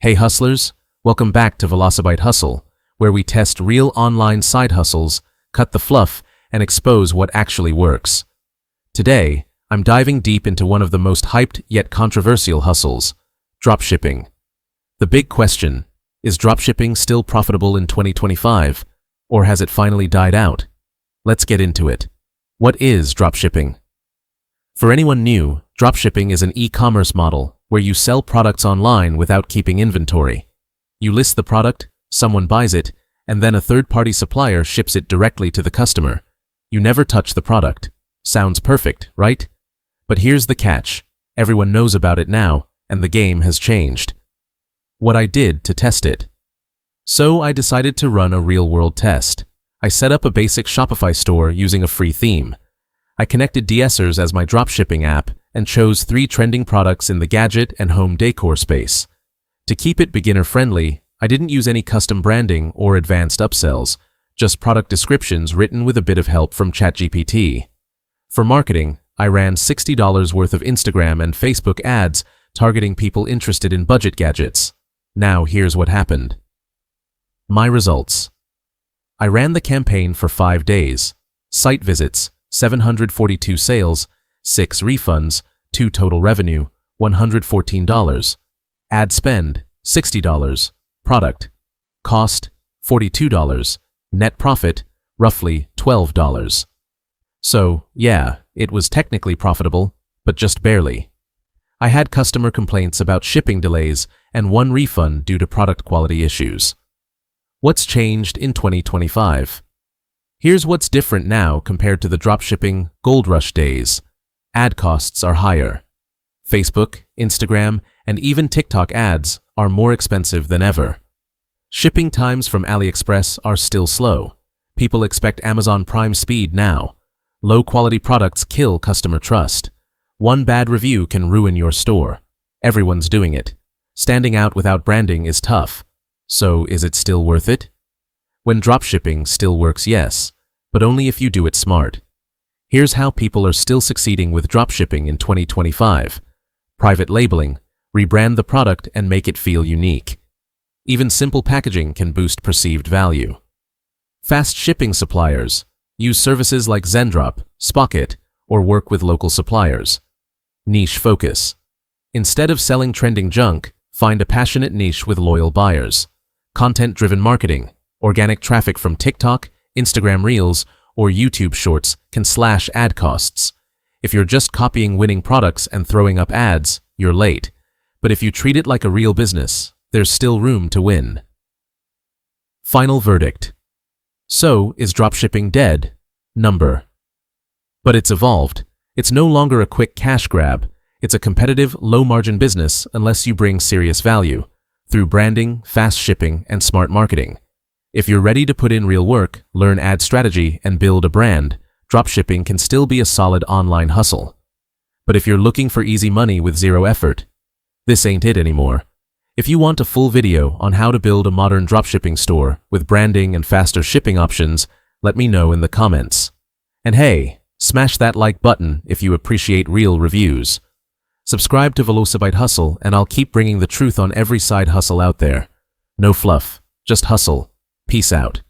Hey hustlers, welcome back to Velocibytehustle, where we test real online side hustles, cut the fluff, and expose what actually works. Today, I'm diving deep into one of the most hyped yet controversial hustles, dropshipping. The big question, is dropshipping still profitable in 2025, or has it finally died out? Let's get into it. What is dropshipping? For anyone new, dropshipping is an e-commerce model where you sell products online without keeping inventory. You list the product, someone buys it, and then a third-party supplier ships it directly to the customer. You never touch the product. Sounds perfect, right? But here's the catch. Everyone knows about it now, and the game has changed. What I did to test it. So I decided to run a real-world test. I set up a basic Shopify store using a free theme. I connected DSers as my dropshipping app and chose 3 trending products in the gadget and home decor space. To keep it beginner-friendly, I didn't use any custom branding or advanced upsells, just product descriptions written with a bit of help from ChatGPT. For marketing, I ran $60 worth of Instagram and Facebook ads targeting people interested in budget gadgets. Now here's what happened. My results. I ran the campaign for 5 days. Site visits, 742 sales, 6 refunds, 2 total revenue, $114. Ad spend, $60. Product. Cost, $42. Net profit, roughly $12. So, yeah, it was technically profitable, but just barely. I had customer complaints about shipping delays and 1 refund due to product quality issues. What's changed in 2025? Here's what's different now compared to the dropshipping gold rush days. Ad costs are higher. Facebook, Instagram, and even TikTok ads are more expensive than ever. Shipping times from AliExpress are still slow. People expect Amazon Prime speed now. Low-quality products kill customer trust. 1 bad review can ruin your store. Everyone's doing it. Standing out without branding is tough. So is it still worth it? When dropshipping still works, yes, but only if you do it smart. Here's how people are still succeeding with dropshipping in 2025. Private labeling, rebrand the product and make it feel unique. Even simple packaging can boost perceived value. Fast shipping suppliers, use services like Zendrop, Spocket, or work with local suppliers. Niche focus. Instead of selling trending junk, find a passionate niche with loyal buyers. Content-driven marketing. Organic traffic from TikTok, Instagram Reels, or YouTube Shorts can slash ad costs. If you're just copying winning products and throwing up ads, you're late. But if you treat it like a real business, there's still room to win. Final verdict. So, is dropshipping dead? Number. But it's evolved. It's no longer a quick cash grab. It's a competitive, low-margin business unless you bring serious value through branding, fast shipping, and smart marketing. If you're ready to put in real work, learn ad strategy, and build a brand, dropshipping can still be a solid online hustle. But if you're looking for easy money with zero effort, this ain't it anymore. If you want a full video on how to build a modern dropshipping store with branding and faster shipping options, let me know in the comments. And hey, smash that like button if you appreciate real reviews. Subscribe to Velocibytehustle and I'll keep bringing the truth on every side hustle out there. No fluff, just hustle. Peace out.